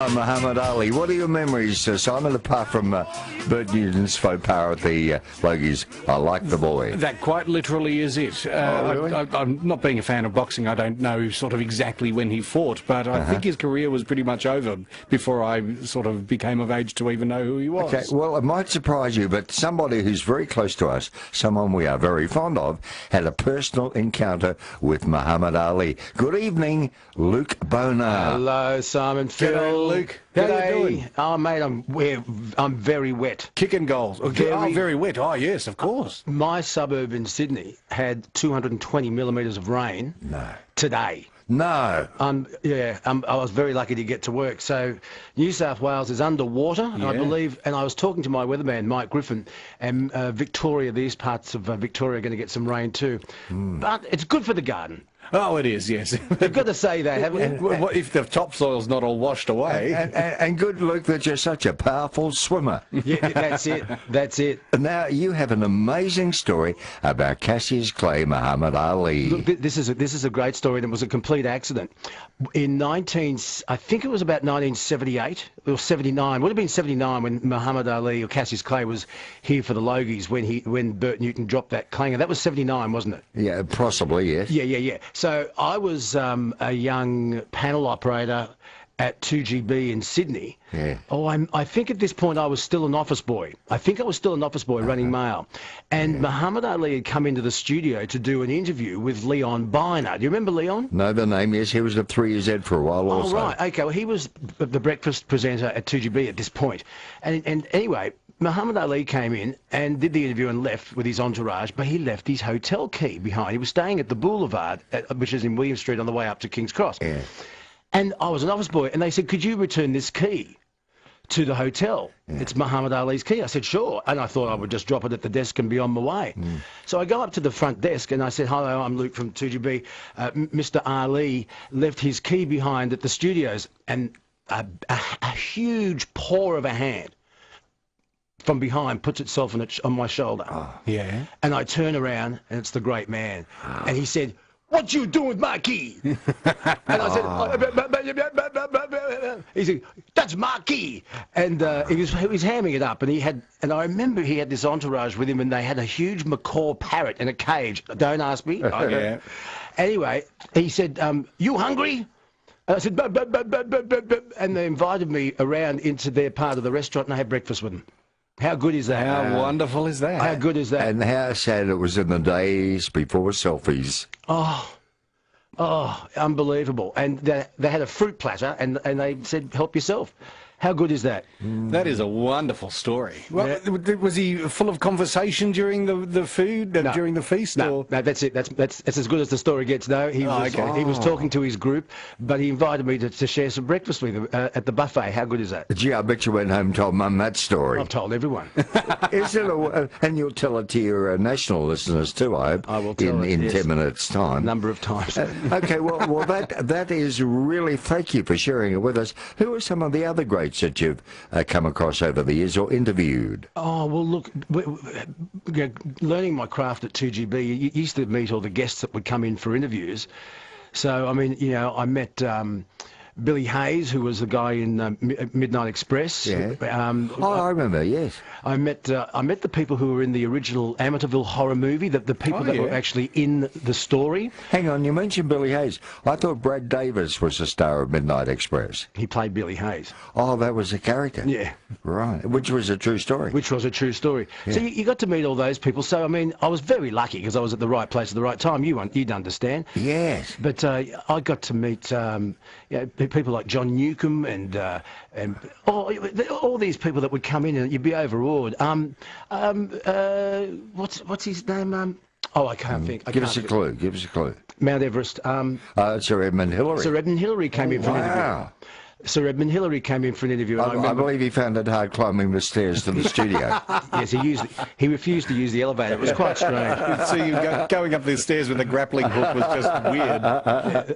Muhammad Ali. What are your memories, Simon, apart from Bert Newton's faux power at the Logies? I like the boy. That quite literally is it. Really? I'm not being a fan of boxing. I don't know sort of exactly when he fought, but I think his career was pretty much over before I sort of became of age to even know who he was. Okay, well, it might surprise you, but somebody who's very close to us, someone we are very fond of, had a personal encounter with Muhammad Ali. Good evening, Luke Bona. Hello, Simon. Phil. G'day, Luke. How you doing? Oh, mate, I'm very wet. Kicking goals. Very wet. Oh, yes, of course. My suburb in Sydney had 220 millimetres of rain today. No. I was very lucky to get to work. So New South Wales is underwater, I believe, and I was talking to my weatherman, Mike Griffin, and Victoria, these parts of Victoria are going to get some rain too. But it's good for the garden. Oh, it is, yes. You've got to say that, haven't you? Well, if the topsoil's not all washed away. And good, Luke, that you're such a powerful swimmer. Yeah, that's it. That's it. Now, you have an amazing story about Cassius Clay Muhammad Ali. Look, this is a great story, and it was a complete accident. In I think it was about 1978 or 79. Would have been 79 when Muhammad Ali or Cassius Clay was here for the Logies when Bert Newton dropped that clanger. That was 79, wasn't it? Yeah, possibly, yes. Yeah. So I was a young panel operator at 2GB in Sydney. Yeah. Oh, I think at this point I was still an office boy. I think I was still an office boy running mail. And Muhammad Ali had come into the studio to do an interview with Leon Bona. Do you remember Leon? No, the name, yes. He was at 3Z for a while also. Oh, right. Okay, well, he was the breakfast presenter at 2GB at this point. And anyway, Muhammad Ali came in and did the interview and left with his entourage, but he left his hotel key behind. He was staying at the Boulevard, which is in William Street on the way up to King's Cross. Yeah. And I was an office boy, and they said, could you return this key to the hotel? Yeah. It's Muhammad Ali's key. I said, sure. And I thought I would just drop it at the desk and be on my way. So I go up to the front desk, and I said, hello, I'm Luke from 2GB. Mr. Ali left his key behind at the studios. And a huge paw of a hand from behind puts itself on my shoulder. Oh. Yeah. And I turn around, and it's the great man. Oh. And he said, what you doing with my key? And I said, he said, that's my key. And he was hamming it up, and I remember he had this entourage with him, and they had a huge macaw parrot in a cage. Don't ask me. Yeah. Anyway, he said, you hungry? And I said, and they invited me around into their part of the restaurant, and I had breakfast with them. How good is that? How wonderful is that? How good is that? And how sad it was in the days before selfies. Oh, unbelievable. And they had a fruit platter, and they said, help yourself. How good is that? That is a wonderful story. Well, was he full of conversation during the food, during the feast? No, that's it. That's as good as the story gets. No, he was talking to his group, but he invited me to share some breakfast with him at the buffet. How good is that? Gee, I bet you went home and told Mum that story. I've told everyone. Is it and you'll tell it to your national listeners too, I hope. I will tell it, in 10 minutes' time. A number of times. Okay, well that is really, thank you for sharing it with us. Who are some of the other greats that you've come across over the years or interviewed? Oh, well, look, learning my craft at 2GB, you used to meet all the guests that would come in for interviews. So, I mean, you know, I met Billy Hayes, who was the guy in Midnight Express. Yeah. I remember, yes. I met the people who were in the original Amityville horror movie, the people that were actually in the story. Hang on, you mentioned Billy Hayes. I thought Brad Davis was the star of Midnight Express. He played Billy Hayes. Oh, that was a character. Yeah. Right, which was a true story. Which was a true story. Yeah. So you got to meet all those people. So, I mean, I was very lucky because I was at the right place at the right time. You'd understand. Yes. But I got to meet people like John Newcomb and all these people that would come in, and you'd be overawed. What's his name? I can't think. Give us a clue. Give us a clue. Mount Everest. Sir Edmund Hillary. Sir Edmund Hillary came in for an interview. Sir Edmund Hillary came in for an interview. And I believe he found it hard climbing the stairs to the studio. Yes, he refused to use the elevator. It was quite strange. So going up the stairs with a grappling hook was just weird.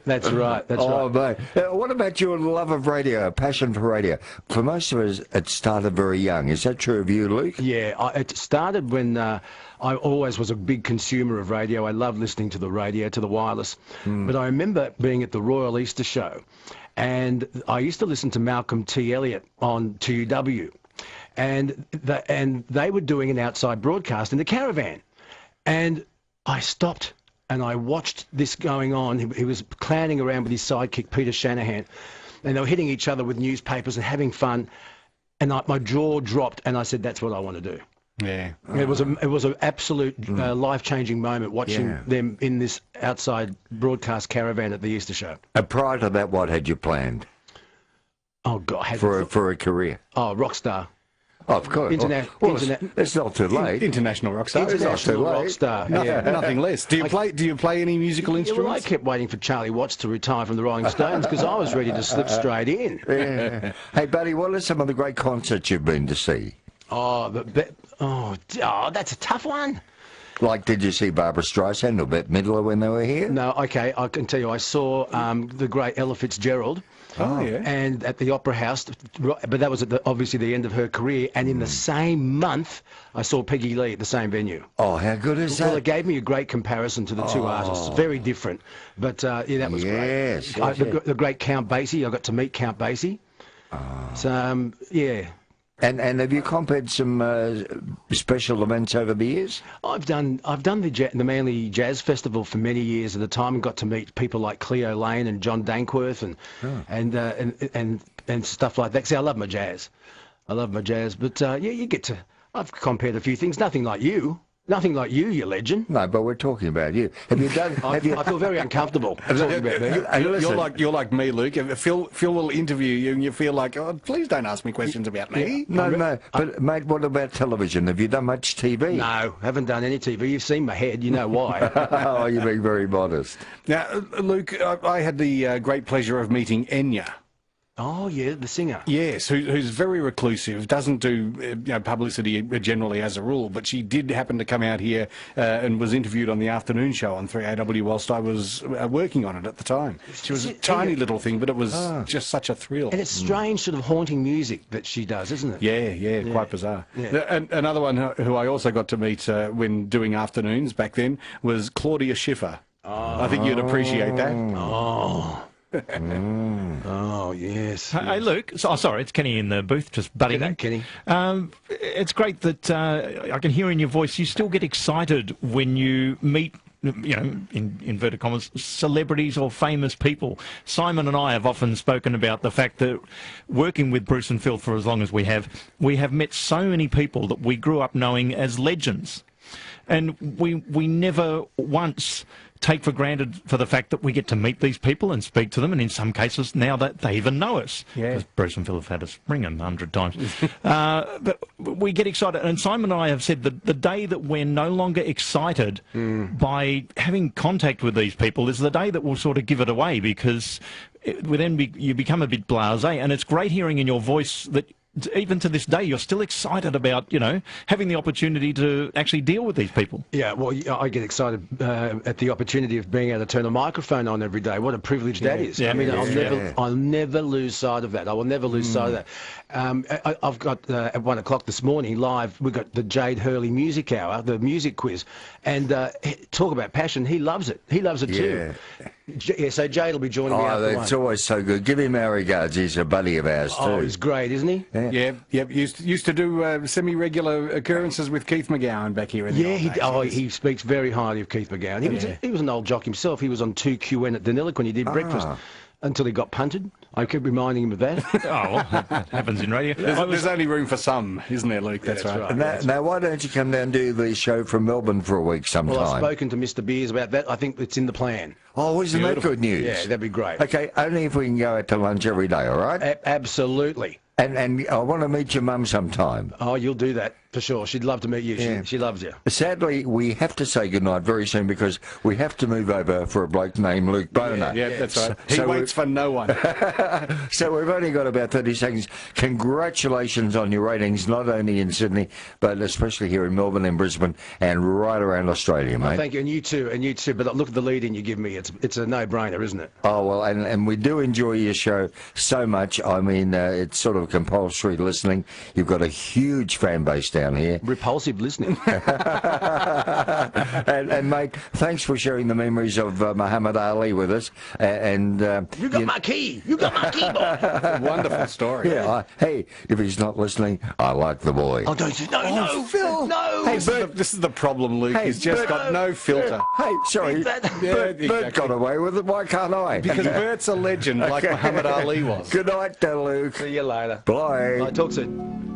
That's right. That's right. Mate. What about your love of radio, passion for radio? For most of us, it started very young. Is that true of you, Luke? Yeah, it started when I always was a big consumer of radio. I loved listening to the radio, to the wireless. But I remember being at the Royal Easter Show, And I used to listen to Malcolm T. Elliott on 2UW. And they were doing an outside broadcast in the caravan. And I stopped and I watched this going on. He was clowning around with his sidekick, Peter Shanahan. And they were hitting each other with newspapers and having fun. And my jaw dropped and I said, that's what I want to do. Yeah. It was an absolute life-changing moment watching them in this outside broadcast caravan at the Easter show. And prior to that, what had you planned? Oh, God. For a career? Oh, rock star. Oh, of course. It's not too late. International rock star. International rock star. Yeah. Nothing less. Do you play any musical instruments? Well, I kept waiting for Charlie Watts to retire from the Rolling Stones because I was ready to slip straight in. Yeah. Hey, buddy, what are some of the great concerts you've been to see? Oh, that's a tough one. Like, did you see Barbara Streisand or Bette Midler when they were here? No, okay, I can tell you, I saw the great Ella Fitzgerald. Oh, yeah. And at the Opera House, but that was at obviously the end of her career. And in the same month, I saw Peggy Lee at the same venue. Oh, how good is that? Well, it gave me a great comparison to the two artists. Very different. But, yeah, that was great. The great Count Basie, I got to meet Count Basie. So, yeah. And have you compared some special events over the years? I've done the Manly Jazz Festival for many years at a time and got to meet people like Cleo Lane and John Dankworth and stuff like that. See, I love my jazz. But yeah, you get to. I've compared a few things. Nothing like you. Nothing like you, you legend. No, but we're talking about you. Have you done? I feel very uncomfortable talking about that. You're like me, Luke. Phil will interview you, and you feel like, oh, please don't ask me questions about me. No. But mate, what about television? Have you done much TV? No, haven't done any TV. You've seen my head. You know why. Oh, you're being very modest. Now, Luke, I had the great pleasure of meeting Enya. Oh, yeah, the singer. Yes, who's very reclusive, doesn't do publicity generally as a rule, but she did happen to come out here and was interviewed on the afternoon show on 3AW whilst I was working on it at the time. She was a tiny little thing, but it was just such a thrill. And it's strange sort of haunting music that she does, isn't it? Yeah, quite bizarre. Yeah. And another one who I also got to meet when doing afternoons back then was Claudia Schiffer. I think you'd appreciate that. Oh, yes. Hey, Luke. Sorry, it's Kenny in the booth, just butting in. Kenny. It's great that I can hear in your voice you still get excited when you meet, in inverted commas, celebrities or famous people. Simon and I have often spoken about the fact that working with Bruce and Phil for as long as we have met so many people that we grew up knowing as legends. And we never once take for granted for the fact that we get to meet these people and speak to them, and in some cases now that they even know us. Yeah. Bruce and Phil have had us ring them 100 times. But we get excited, and Simon and I have said that the day that we're no longer excited by having contact with these people is the day that we'll sort of give it away, because you become a bit blasé, and it's great hearing in your voice that even to this day, you're still excited about, having the opportunity to actually deal with these people. Yeah, well, I get excited at the opportunity of being able to turn a microphone on every day. What a privilege that is. Yeah, I mean, I'll never lose sight of that. I will never lose sight of that. I've got, at 1 o'clock this morning, live, we've got the Jade Hurley Music Hour, the music quiz. And talk about passion, he loves it. He loves it too. Yeah, so Jade will be joining me after that's always so good. Give him our regards. He's a buddy of ours too. Oh, he's great, isn't he? Yeah. Used to do semi-regular occurrences with Keith McGowan back here in the old days. He speaks very highly of Keith McGowan. He was an old jock himself. He was on 2QN at Denilic when he did breakfast. Until he got punted. I keep reminding him of that. That happens in radio. There's only room for some, isn't there, Luke? That's right. Now, why don't you come down and do the show from Melbourne for a week sometime? Well, I've spoken to Mr. Beers about that. I think it's in the plan. Oh, isn't that good news? Yeah, that'd be great. Okay, only if we can go out to lunch every day, all right? Absolutely. And I want to meet your mum sometime. Oh, you'll do that for sure. She'd love to meet you. Yeah. She loves you. Sadly, we have to say goodnight very soon because we have to move over for a bloke named Luke Bona. Yeah, that's right. He waits for no one. So we've only got about 30 seconds. Congratulations on your ratings, not only in Sydney, but especially here in Melbourne and Brisbane and right around Australia, mate. Thank you, and you too. But look at the lead-in you give me. It's a no-brainer, isn't it? Oh, well, and we do enjoy your show so much. I mean, it's sort of compulsory listening. You've got a huge fan base down down here. Repulsive listening. And mate, thanks for sharing the memories of Muhammad Ali with us. You got my key. You got my keyboard. Wonderful story. Yeah. Hey, if he's not listening, I like the boy. Oh, don't you? No, Phil. No. Hey, This is the problem, Luke. Hey, He's just Bert, got no filter. Hey, sorry. That- Bert exactly. got away with it. Why can't I? Because Bert's a legend, like Muhammad Ali was. Good night, Luke. See you later. Bye. Talk soon.